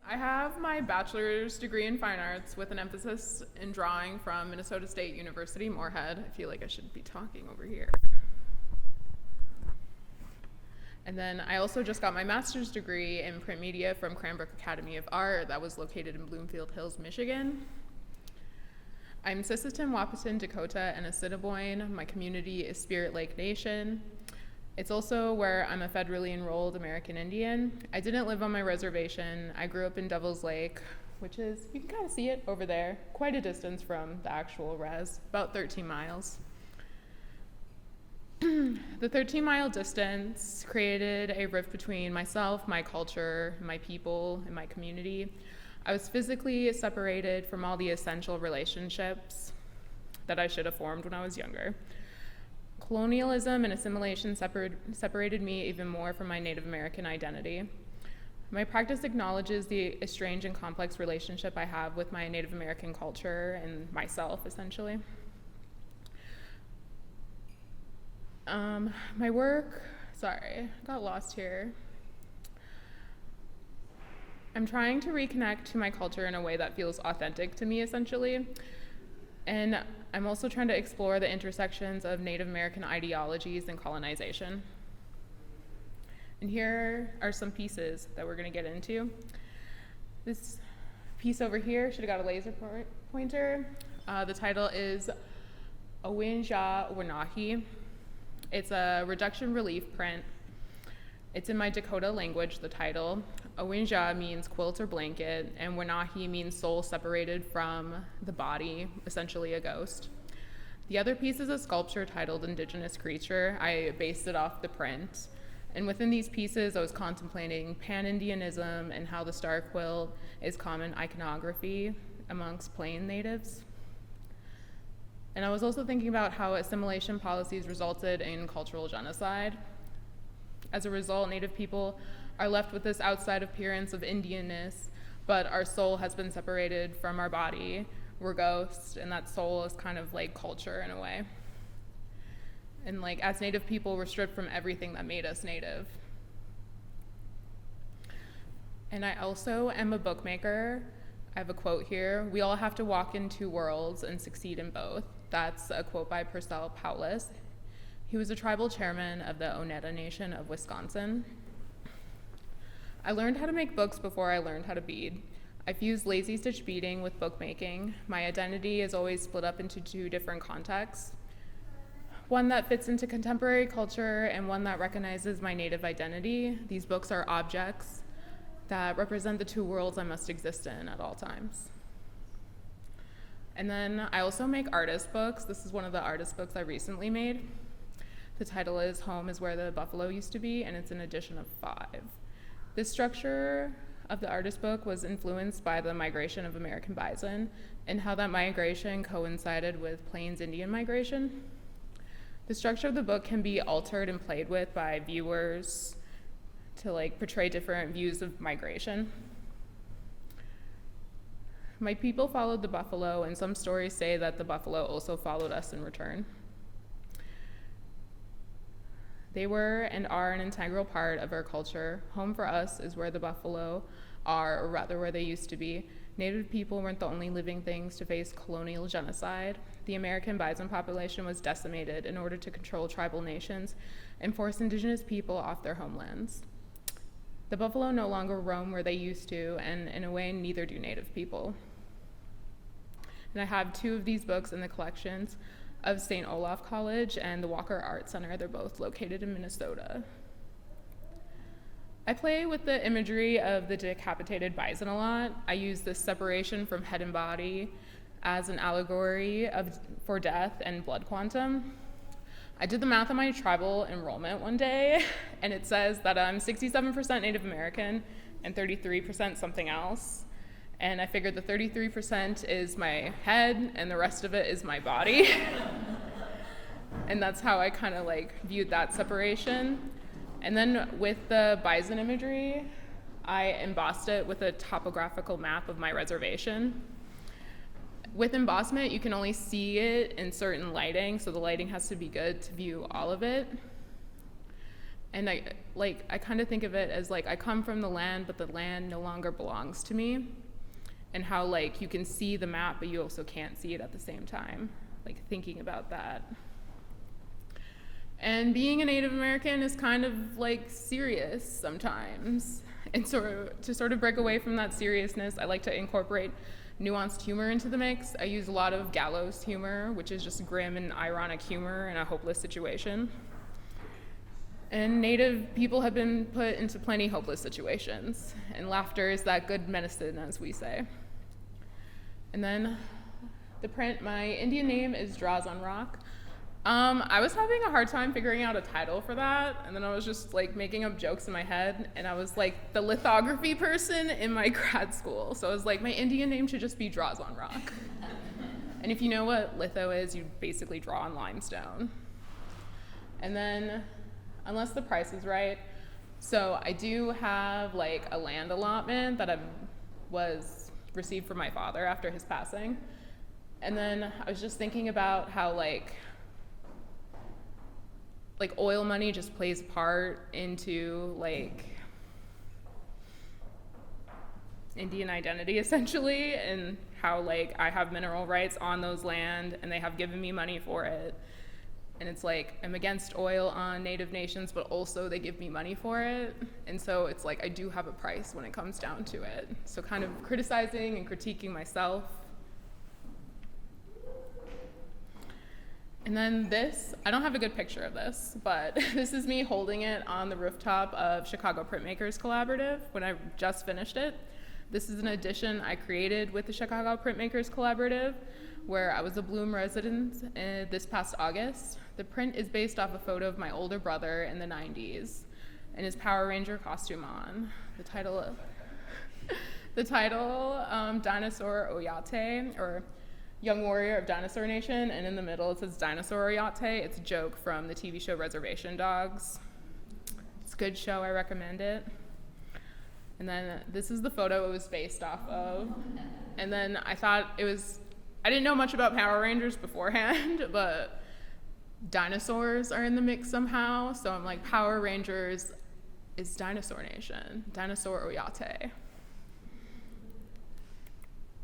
I have my bachelor's degree in fine arts with an emphasis in drawing from Minnesota State University, Moorhead. I feel like I should be talking over here. And then I also just got my master's degree in print media from Cranbrook Academy of Art that was located in Bloomfield Hills, Michigan. I'm Sisseton, Wahpeton, Dakota, and Assiniboine. My community is Spirit Lake Nation. It's also where I'm a federally enrolled American Indian. I didn't live on my reservation. I grew up in Devil's Lake, which is, you can kind of see it over there, quite a distance from the actual res, about 13 miles. The 13-mile distance created a rift between myself, my culture, my people, and my community. I was physically separated from all the essential relationships that I should have formed when I was younger. Colonialism and assimilation separated me even more from my Native American identity. My practice acknowledges the estranged and complex relationship I have with my Native American culture and myself, essentially. My work, sorry, got lost here. I'm trying to reconnect to my culture in a way that feels authentic to me, essentially. And I'm also trying to explore the intersections of Native American ideologies and colonization. And here are some pieces that we're going to get into. This piece over here should have got a laser pointer. The title is Owinja Wanahi. It's a reduction relief print. It's in my Dakota language, the title. Owinja means quilt or blanket, and Wanahi means soul separated from the body, essentially a ghost. The other piece is a sculpture titled Indigenous Creature. I based it off the print. And within these pieces, I was contemplating pan-Indianism and how the star quilt is common iconography amongst Plain natives. And I was also thinking about how assimilation policies resulted in cultural genocide. As a result, Native people are left with this outside appearance of Indianness, but our soul has been separated from our body. We're ghosts, and that soul is kind of like culture in a way. And like as Native people, we're stripped from everything that made us Native. And I also am a bookmaker. I have a quote here: "We all have to walk in two worlds and succeed in both." That's a quote by Purcell Powless. He was a tribal chairman of the Oneida Nation of Wisconsin. I learned how to make books before I learned how to bead. I fused lazy stitch beading with bookmaking. My identity is always split up into two different contexts. One that fits into contemporary culture and one that recognizes my Native identity. These books are objects that represent the two worlds I must exist in at all times. And then I also make artist books. This is one of the artist books I recently made. The title is Home is Where the Buffalo Used to Be, and it's an edition of 5. This structure of the artist book was influenced by the migration of American bison and how that migration coincided with Plains Indian migration. The structure of the book can be altered and played with by viewers to portray different views of migration. My people followed the buffalo, and some stories say that the buffalo also followed us in return. They were and are an integral part of our culture. Home for us is where the buffalo are, or rather where they used to be. Native people weren't the only living things to face colonial genocide. The American bison population was decimated in order to control tribal nations and force indigenous people off their homelands. The buffalo no longer roam where they used to, and in a way, neither do Native people. And I have 2 of these books in the collections of St. Olaf College and the Walker Art Center. They're both located in Minnesota. I play with the imagery of the decapitated bison a lot. I use this separation from head and body as an allegory for death and blood quantum. I did the math on my tribal enrollment one day, and it says that I'm 67% Native American and 33% something else. And I figured the 33% is my head and the rest of it is my body. And that's how I kind of viewed that separation. And then with the bison imagery, I embossed it with a topographical map of my reservation. With embossment, you can only see it in certain lighting, so the lighting has to be good to view all of it. And I kind of think of it as like I come from the land, but the land no longer belongs to me. And how like you can see the map, but you also can't see it at the same time. Like thinking about that. And being a Native American is kind of like serious sometimes. And so to sort of break away from that seriousness, I like to incorporate nuanced humor into the mix. I use a lot of gallows humor, which is just grim and ironic humor in a hopeless situation. And Native people have been put into plenty hopeless situations, and laughter is that good medicine, as we say. And then the print, my Indian name is Draws on Rock. I was having a hard time figuring out a title for that, and then I was just like making up jokes in my head, and I was like the lithography person in my grad school. So I was like, my Indian name should just be Draws on Rock. And if you know what litho is, you basically draw on limestone. And then, unless the price is right, so I do have like a land allotment that was received from my father after his passing. And then I was just thinking about how like oil money just plays a part into like Indian identity essentially, and how like I have mineral rights on those land and they have given me money for it. And it's like I'm against oil on Native nations, but also they give me money for it. And so it's like I do have a price when it comes down to it. So kind of criticizing and critiquing myself. And then this, I don't have a good picture of this, but this is me holding it on the rooftop of Chicago Printmakers Collaborative when I just finished it. This is an edition I created with the Chicago Printmakers Collaborative, where I was a Bloom resident this past August. The print is based off a photo of my older brother in the 90s and his Power Ranger costume on. The title, Dinosaur Oyate, or Young Warrior of Dinosaur Nation, and in the middle it says Dinosaur Oyate. It's a joke from the TV show Reservation Dogs. It's a good show, I recommend it. And then this is the photo it was based off of. And then I didn't know much about Power Rangers beforehand, but dinosaurs are in the mix somehow. So I'm like, Power Rangers is Dinosaur Nation, Dinosaur Oyate.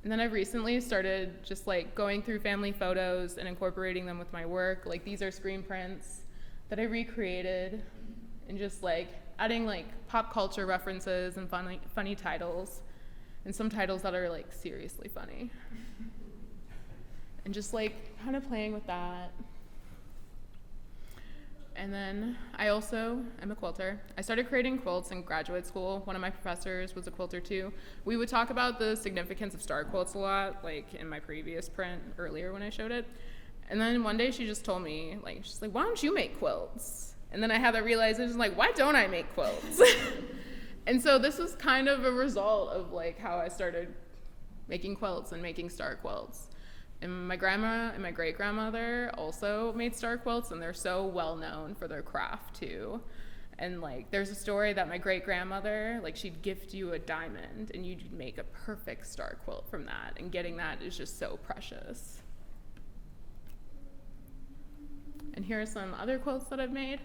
And then I've recently started just like going through family photos and incorporating them with my work. Like these are screen prints that I recreated, and just like adding like pop culture references and funny titles, and some titles that are like seriously funny. And just like kind of playing with that. And then I also am a quilter. I started creating quilts in graduate school. One of my professors was a quilter too. We would talk about the significance of star quilts a lot, like in my previous print earlier when I showed it. And then one day she just told me, like, she's like, why don't you make quilts? And then I had that realization, like, why don't I make quilts? And so this was kind of a result of like how I started making quilts and making star quilts. And my grandma and my great-grandmother also made star quilts, and they're so well known for their craft too. And like there's a story that my great-grandmother, like she'd gift you a diamond and you'd make a perfect star quilt from that, and getting that is just so precious. And here are some other quilts that I've made.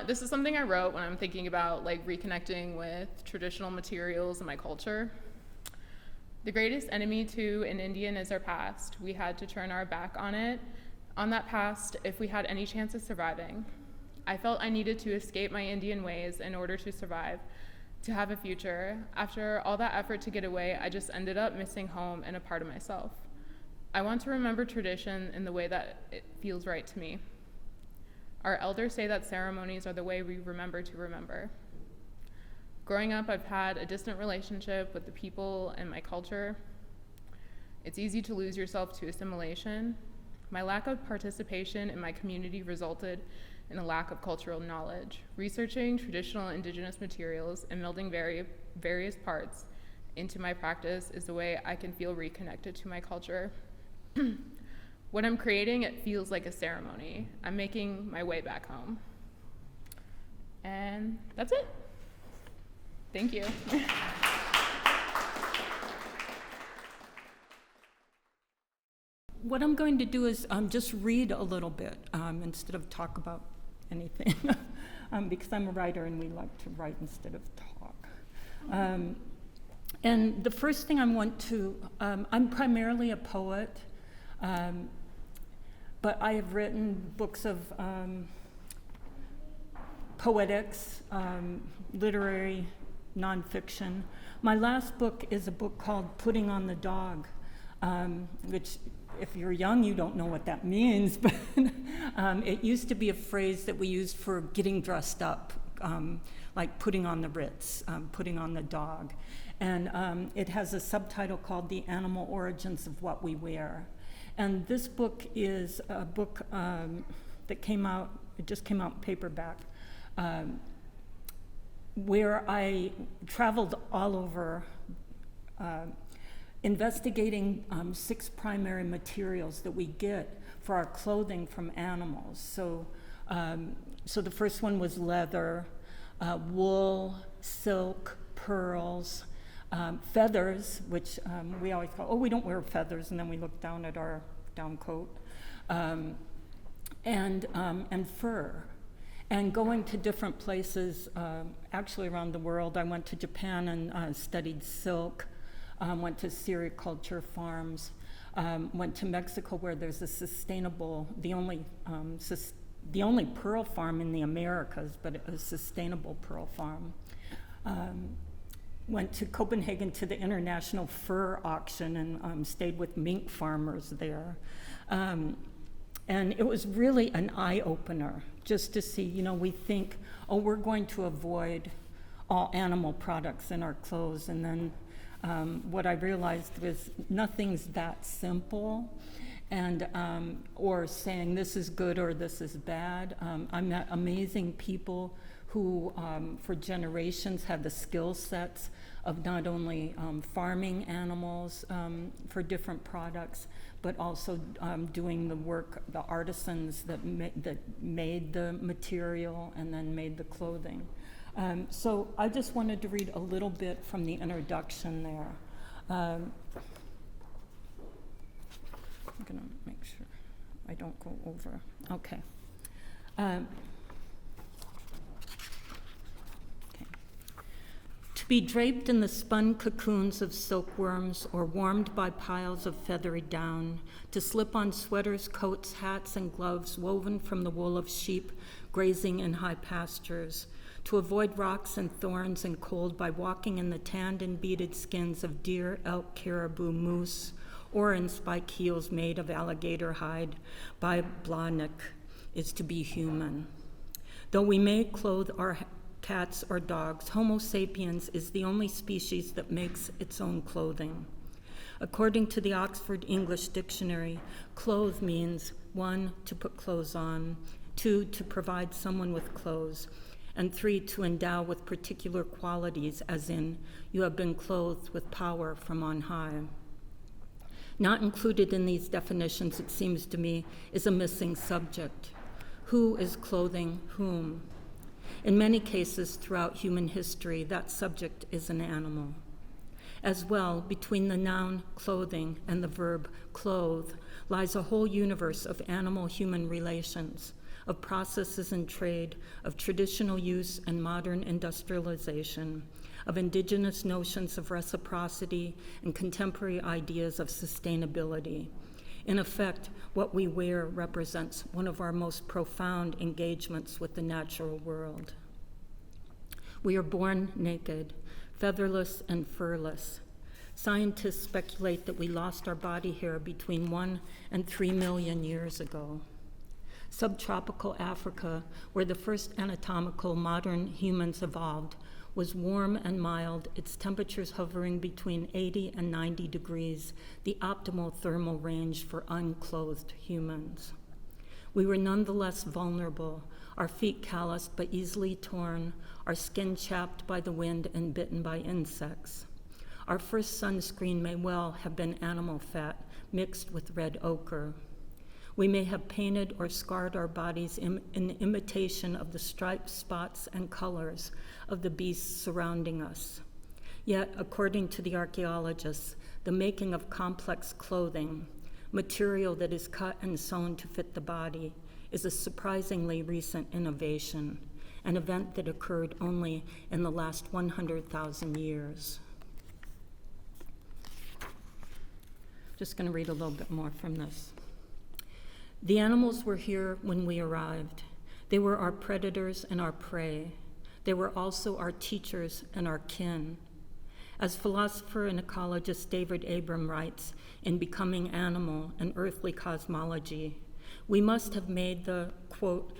This is something I wrote when I'm thinking about like reconnecting with traditional materials in my culture. The greatest enemy to an Indian is our past. We had to turn our back on that past, if we had any chance of surviving. I felt I needed to escape my Indian ways in order to survive, to have a future. After all that effort to get away, I just ended up missing home and a part of myself. I want to remember tradition in the way that it feels right to me. Our elders say that ceremonies are the way we remember to remember. Growing up, I've had a distant relationship with the people and my culture. It's easy to lose yourself to assimilation. My lack of participation in my community resulted in a lack of cultural knowledge. Researching traditional indigenous materials and melding various parts into my practice is the way I can feel reconnected to my culture. When I'm creating, it feels like a ceremony. I'm making my way back home. And that's it. Thank you. What I'm going to do is just read a little bit instead of talk about anything. because I'm a writer and we like to write instead of talk. And the first thing I want to, I'm primarily a poet, but I have written books of poetics, literary nonfiction. My last book is a book called Putting on the Dog, which if you're young, you don't know what that means, but it used to be a phrase that we used for getting dressed up, like putting on the Ritz, putting on the dog. And it has a subtitle called The Animal Origins of What We Wear. And this book is a book that came out, it just came out in paperback, where I traveled all over investigating 6 primary materials that we get for our clothing from animals. So the first one was leather, wool, silk, pearls, feathers, which we always go, oh, we don't wear feathers, and then we look down at our down coat, and fur. And going to different places, actually around the world. I went to Japan and studied silk, went to sericulture farms, went to Mexico where there's a sustainable, the only pearl farm in the Americas, but a sustainable pearl farm. Went to Copenhagen to the International Fur Auction and stayed with mink farmers there. And it was really an eye-opener just to see, we think, oh, we're going to avoid all animal products in our clothes. And then what I realized was nothing's that simple, and or saying this is good or this is bad. I met amazing people who for generations had the skill sets of not only farming animals for different products, but also doing the work, the artisans that made the material and then made the clothing. So I just wanted to read a little bit from the introduction there. I'm gonna make sure I don't go over. Okay. To be draped in the spun cocoons of silkworms or warmed by piles of feathery down, to slip on sweaters, coats, hats, and gloves woven from the wool of sheep grazing in high pastures, to avoid rocks and thorns and cold by walking in the tanned and beaded skins of deer, elk, caribou, moose, or in spike heels made of alligator hide by Blahnik, is to be human. Though we may clothe our cats or dogs, Homo sapiens is the only species that makes its own clothing. According to the Oxford English Dictionary, clothe means 1, to put clothes on, 2, to provide someone with clothes, and 3, to endow with particular qualities, as in, you have been clothed with power from on high. Not included in these definitions, it seems to me, is a missing subject. Who is clothing whom? In many cases throughout human history, that subject is an animal. As well, between the noun clothing and the verb clothe lies a whole universe of animal-human relations, of processes and trade, of traditional use and modern industrialization, of indigenous notions of reciprocity and contemporary ideas of sustainability. In effect, what we wear represents one of our most profound engagements with the natural world. We are born naked, featherless and furless. Scientists speculate that we lost our body hair between 1 and 3 million years ago. Subtropical Africa, where the first anatomical modern humans evolved, was warm and mild, its temperatures hovering between 80 and 90 degrees, the optimal thermal range for unclothed humans. We were nonetheless vulnerable, our feet calloused but easily torn, our skin chapped by the wind and bitten by insects. Our first sunscreen may well have been animal fat mixed with red ochre. We may have painted or scarred our bodies in imitation of the stripes, spots, and colors of the beasts surrounding us. Yet, according to the archaeologists, the making of complex clothing, material that is cut and sewn to fit the body, is a surprisingly recent innovation, an event that occurred only in the last 100,000 years. Just going to read a little bit more from this. The animals were here when we arrived. They were our predators and our prey. They were also our teachers and our kin. As philosopher and ecologist David Abram writes in Becoming Animal, an Earthly Cosmology, we must have made the, quote,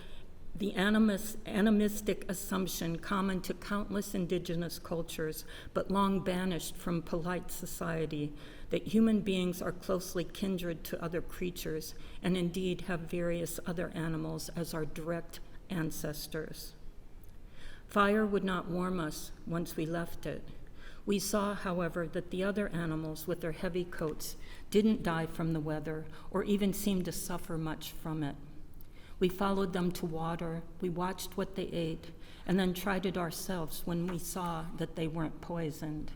the animistic assumption common to countless indigenous cultures, but long banished from polite society, that human beings are closely kindred to other creatures and indeed have various other animals as our direct ancestors. Fire would not warm us once we left it. We saw, however, that the other animals with their heavy coats didn't die from the weather or even seem to suffer much from it. We followed them to water, we watched what they ate, and then tried it ourselves when we saw that they weren't poisoned.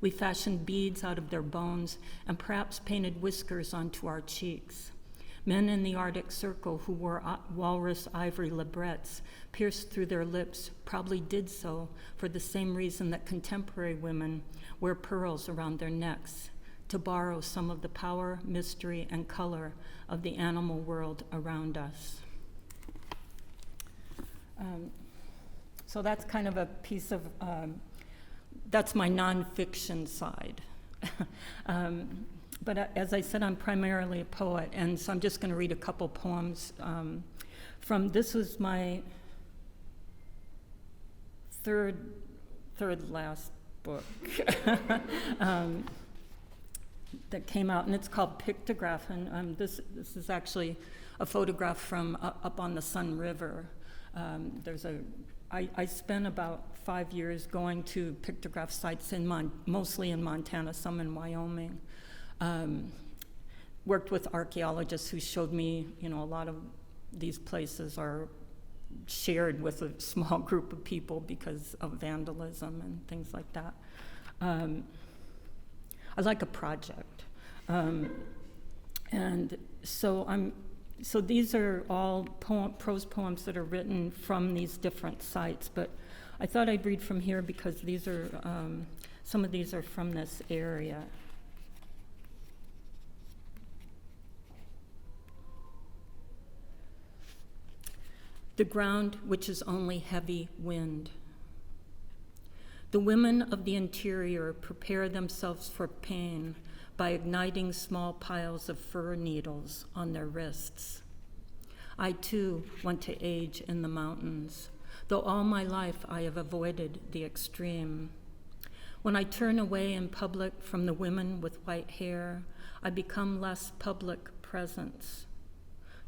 We fashioned beads out of their bones and perhaps painted whiskers onto our cheeks. Men in the Arctic Circle who wore walrus ivory labrettes pierced through their lips probably did so for the same reason that contemporary women wear pearls around their necks, to borrow some of the power, mystery, and color of the animal world around us. So that's kind of a piece of, that's my nonfiction side. But as I said, I'm primarily a poet, and so I'm just going to read a couple poems from, this was my third last book that came out, and it's called Pictograph, and this is actually a photograph from up on the Sun River. I spent about 5 years going to pictograph sites mostly in Montana, some in Wyoming. Worked with archaeologists who showed me, a lot of these places are shared with a small group of people because of vandalism and things like that. I like a project. And so these are all prose poems that are written from these different sites, but I thought I'd read from here because these are, some of these are from this area. The ground which is only heavy wind. The women of the interior prepare themselves for pain by igniting small piles of fir needles on their wrists. I too want to age in the mountains, though all my life I have avoided the extreme. When I turn away in public from the women with white hair, I become less public presence.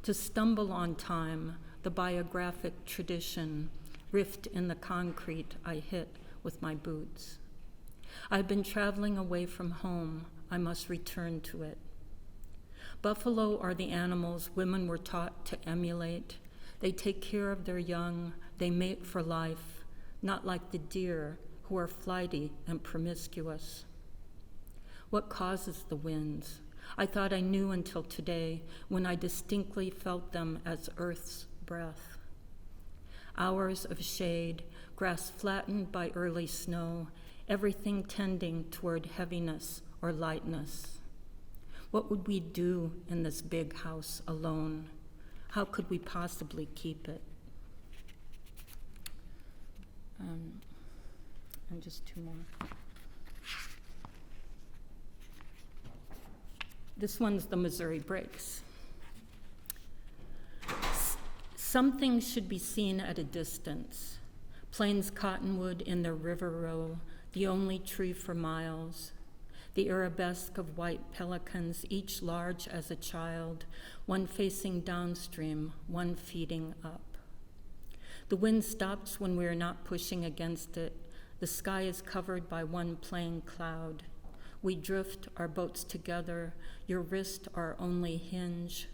To stumble on time, the biographic tradition, rift in the concrete I hit with my boots. I've been traveling away from home. I must return to it. Buffalo are the animals women were taught to emulate. They take care of their young. They mate for life, not like the deer who are flighty and promiscuous. What causes the winds? I thought I knew until today when I distinctly felt them as Earth's breath. Hours of shade, grass flattened by early snow, everything tending toward heaviness or lightness. What would we do in this big house alone? How could we possibly keep it? And just two more. This one's the Missouri Breaks. Some things should be seen at a distance. Plains cottonwood in their river row, the only tree for miles. The arabesque of white pelicans, each large as a child, one facing downstream, one feeding up. The wind stops when we are not pushing against it. The sky is covered by one plain cloud. We drift our boats together, your wrist our only hinge,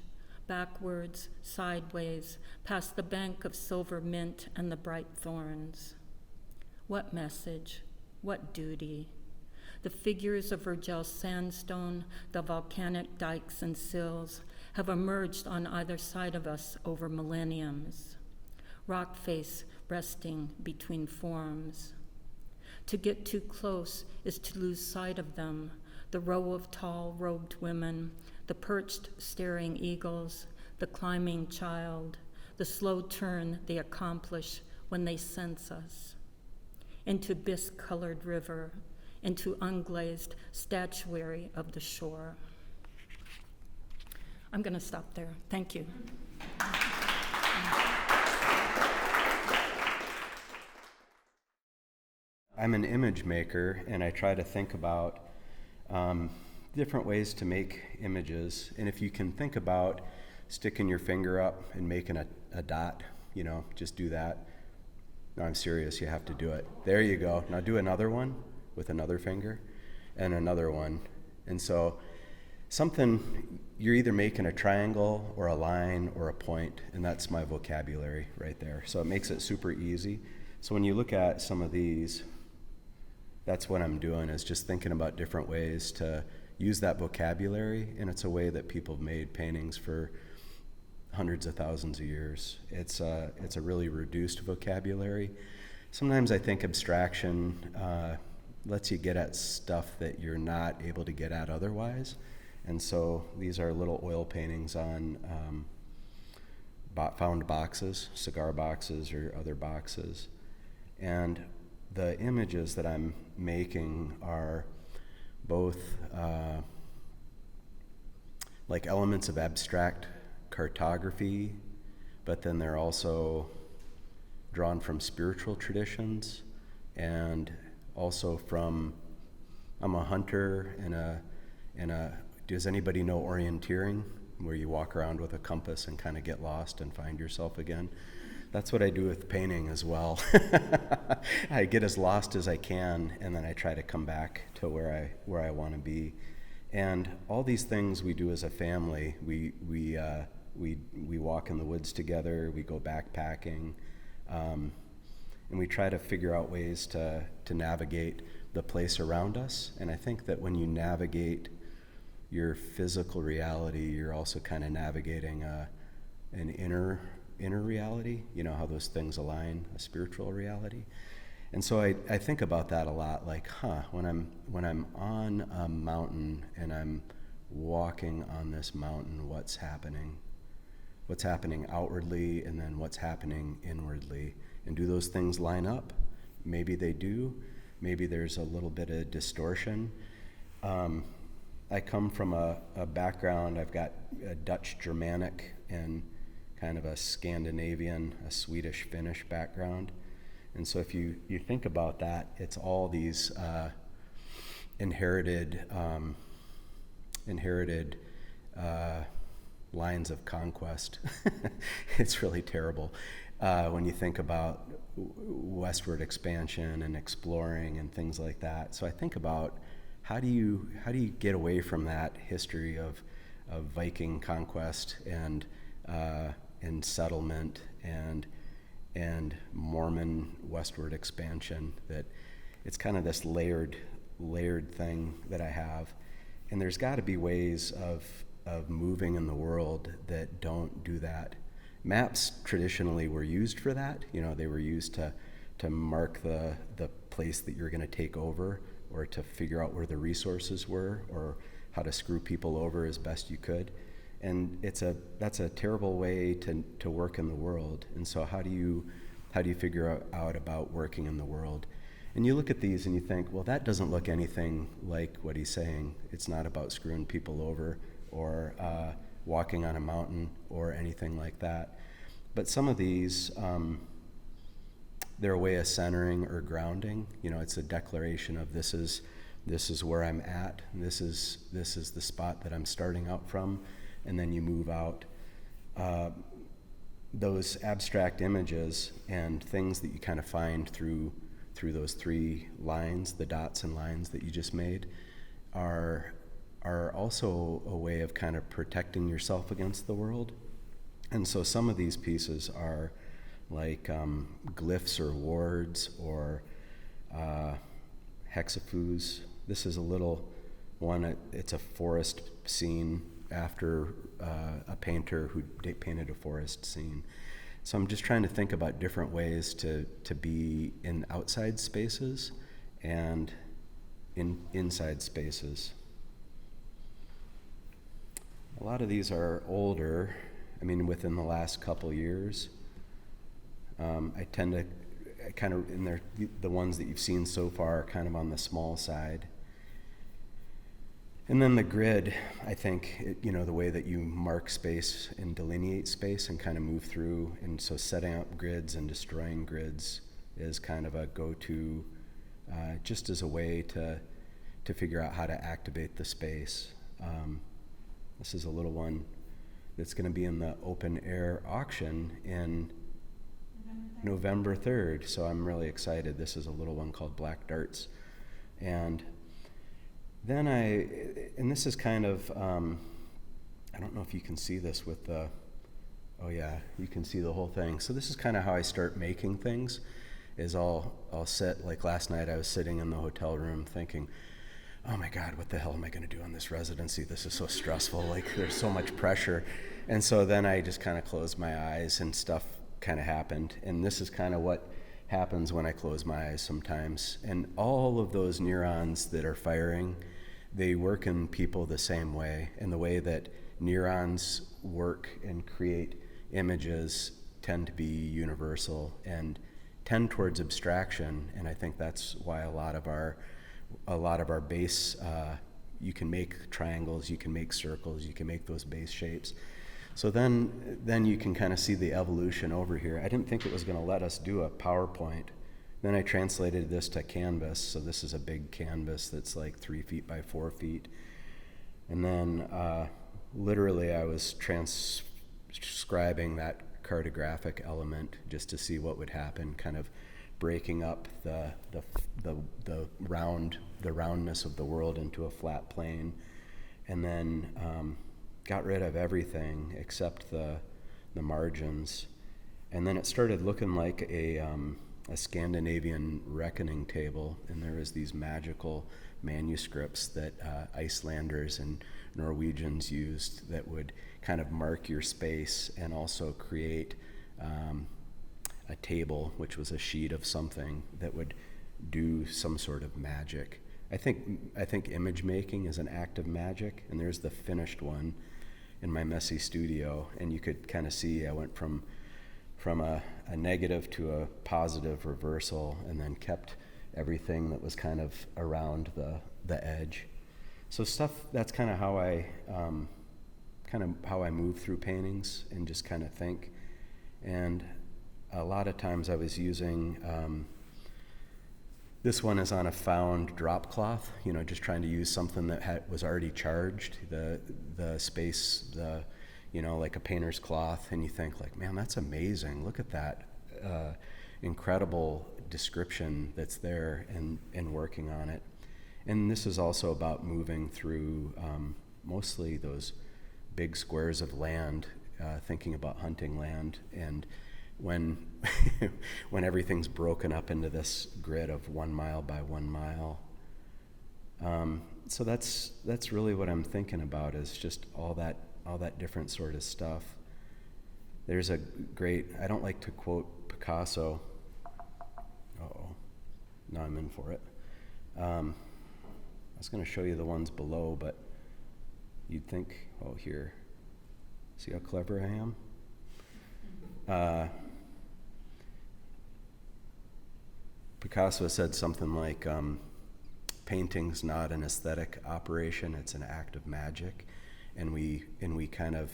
backwards, sideways, past the bank of silver mint and the bright thorns. What message? What duty? The figures of Virgil sandstone, the volcanic dikes and sills, have emerged on either side of us over millenniums. Rock face resting between forms. To get too close is to lose sight of them, the row of tall robed women, the perched staring eagles, the climbing child, the slow turn they accomplish when they sense us. Into bisque-colored river, into unglazed statuary of the shore. I'm going to stop there. Thank you. I'm an image maker, and I try to think about different ways to make images. And if you can think about sticking your finger up and making a dot, just do that. No, I'm serious, you have to do it. There you go. Now do another one with another finger and another one. And so you're either making a triangle or a line or a point, and that's my vocabulary right there. So it makes it super easy. So when you look at some of these, that's what I'm doing, is just thinking about different ways to use that vocabulary, and it's a way that people have made paintings for hundreds of thousands of years. It's a really reduced vocabulary. Sometimes I think abstraction lets you get at stuff that you're not able to get at otherwise. And so these are little oil paintings on found boxes, cigar boxes or other boxes. And the images that I'm making are both like elements of abstract cartography, but then they're also drawn from spiritual traditions, and also I'm a hunter and does anybody know orienteering, where you walk around with a compass and kind of get lost and find yourself again? That's what I do with painting as well. I get as lost as I can, and then I try to come back to where I want to be. And all these things we do as a family. We walk in the woods together. We go backpacking, and we try to figure out ways to navigate the place around us. And I think that when you navigate your physical reality, you're also kind of navigating an inner reality, how those things align, a spiritual reality. And so I think about that a lot, like, when I'm on a mountain and I'm walking on this mountain, what's happening outwardly, and then what's happening inwardly, and do those things line up? Maybe they do. Maybe there's a little bit of distortion. I come from a background, I've got a Dutch Germanic and kind of a Scandinavian, a Swedish Finnish background. And so if you think about that, it's all these inherited lines of conquest. It's really terrible when you think about westward expansion and exploring and things like that. So I think about how do you get away from that history of Viking conquest and settlement and Mormon westward expansion, that it's kind of this layered thing that I have. And there's got to be ways of moving in the world that don't do that. Maps traditionally were used for that. They were used to mark the place that you're going to take over, or to figure out where the resources were, or how to screw people over as best you could. And that's a terrible way to work in the world. And so how do you figure out about working in the world? And you look at these and you think, well, that doesn't look anything like what he's saying. It's not about screwing people over or walking on a mountain or anything like that. But some of these, they're a way of centering or grounding. It's a declaration of this is where I'm at. This is the spot that I'm starting out from. And then you move out. Those abstract images and things that you kind of find through those three lines, the dots and lines that you just made, are also a way of kind of protecting yourself against the world. And so some of these pieces are like glyphs or wards or hexafoos. This is a little one. It's a forest scene after a painter who painted a forest scene. So I'm just trying to think about different ways to be in outside spaces and in inside spaces. A lot of these are older, I mean, within the last couple years. I tend to kind of, in there, the ones that you've seen so far are kind of on the small side. And then the grid, I think, the way that you mark space and delineate space and kind of move through, and so setting up grids and destroying grids is kind of a go-to, just as a way to figure out how to activate the space. This is a little one that's going to be in the open air auction in November 3rd, so I'm really excited. This is a little one called Black Darts. And then and this is kind of, I don't know if you can see this with the, oh yeah, you can see the whole thing. So this is kind of how I start making things, is I'll sit, like last night I was sitting in the hotel room thinking, oh my God, what the hell am I gonna do in this residency? This is so stressful, like there's so much pressure. And so then I just kind of closed my eyes and stuff kind of happened. And this is kind of what happens when I close my eyes sometimes. And all of those neurons that are firing, they work in people the same way. And the way that neurons work and create images tend to be universal and tend towards abstraction. And I think that's why a lot of our base, you can make triangles, you can make circles, you can make those base shapes. So then you can kind of see the evolution over here. I didn't think it was going to let us do a PowerPoint. Then I translated this to canvas. So this is a big canvas that's like 3 feet by 4 feet. And then literally I was transcribing that cartographic element just to see what would happen, kind of breaking up the roundness of the world into a flat plane, and then got rid of everything except the margins. And then it started looking like a Scandinavian reckoning table, and there was these magical manuscripts that Icelanders and Norwegians used that would kind of mark your space and also create a table, which was a sheet of something that would do some sort of magic. I think image making is an act of magic, and there's the finished one in my messy studio, and you could kind of see I went from a negative to a positive reversal, and then kept everything that was kind of around the edge. So stuff, that's kind of how I move through paintings and just kind of think. And a lot of times I was using, this one is on a found drop cloth, just trying to use something that was already charged, the space, like a painter's cloth, and you think like, man, that's amazing. Look at that incredible description that's there, and working on it. And this is also about moving through mostly those big squares of land, thinking about hunting land, and when when everything's broken up into this grid of 1 mile by 1 mile. So that's really what I'm thinking about, is just all that different sort of stuff. There's a great, I don't like to quote Picasso. Uh-oh, now I'm in for it. I was going to show you the ones below, but you'd think, oh, here. See how clever I am? Picasso said something like, painting's not an aesthetic operation, it's an act of magic. And we kind of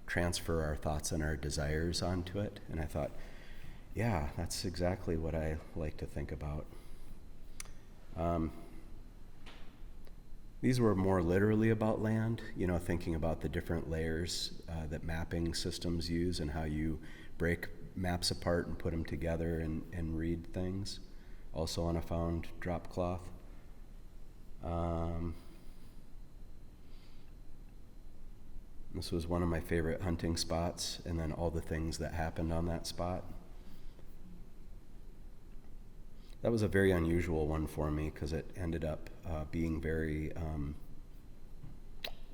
transfer our thoughts and our desires onto it. And I thought, yeah, that's exactly what I like to think about. These were more literally about land, thinking about the different layers that mapping systems use, and how you break maps apart and put them together and read things. Also on a found drop cloth. This was one of my favorite hunting spots, and then all the things that happened on that spot. That was a very unusual one for me, because it ended up being very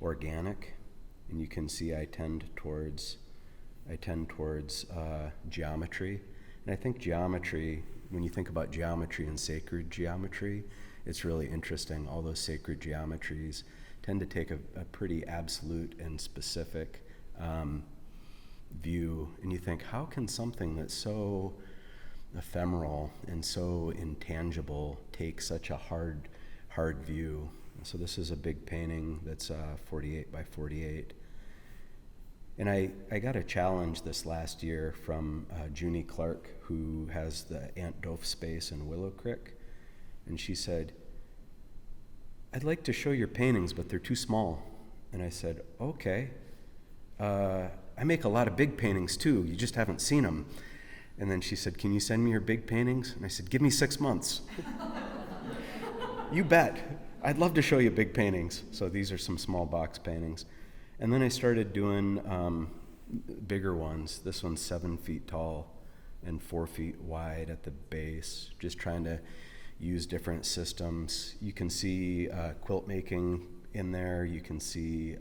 organic, and you can see I tend towards I tend towards geometry. And I think geometry, when you think about geometry and sacred geometry, it's really interesting. All those sacred geometries tend to take a pretty absolute and specific view. And you think, how can something that's so ephemeral and so intangible take such a hard view? So this is a big painting that's 48 by 48. And I got a challenge this last year from Junie Clark, who has the Aunt Doph space in Willow Creek. And she said, I'd like to show your paintings, but they're too small. And I said, okay. I make a lot of big paintings too, you just haven't seen them. And then she said, can you send me your big paintings? And I said, give me 6 months. You bet. I'd love to show you big paintings. So these are some small box paintings. And then I started doing bigger ones. This one's 7 feet tall and 4 feet wide at the base, just trying to use different systems. You can see quilt making in there. You can see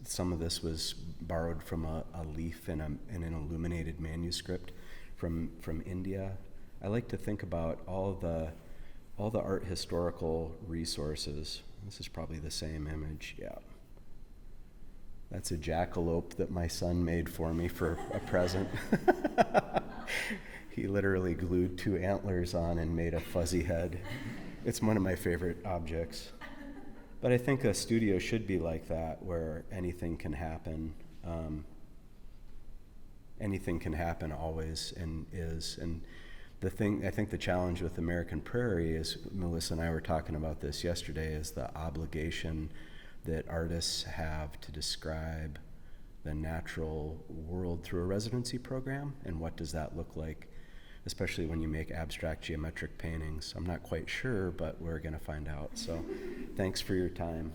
some of this was borrowed from a leaf in an illuminated manuscript from India. I like to think about all the art historical resources. This is probably the same image, yeah. That's a jackalope that my son made for me for a present. He literally glued 2 antlers on and made a fuzzy head. It's one of my favorite objects. But I think a studio should be like that, where anything can happen. Anything can happen always and is. And I think the challenge with American Prairie is, Melissa and I were talking about this yesterday, is the obligation that artists have to describe the natural world through a residency program, and what does that look like, especially when you make abstract geometric paintings. I'm not quite sure, but we're going to find out. So thanks for your time.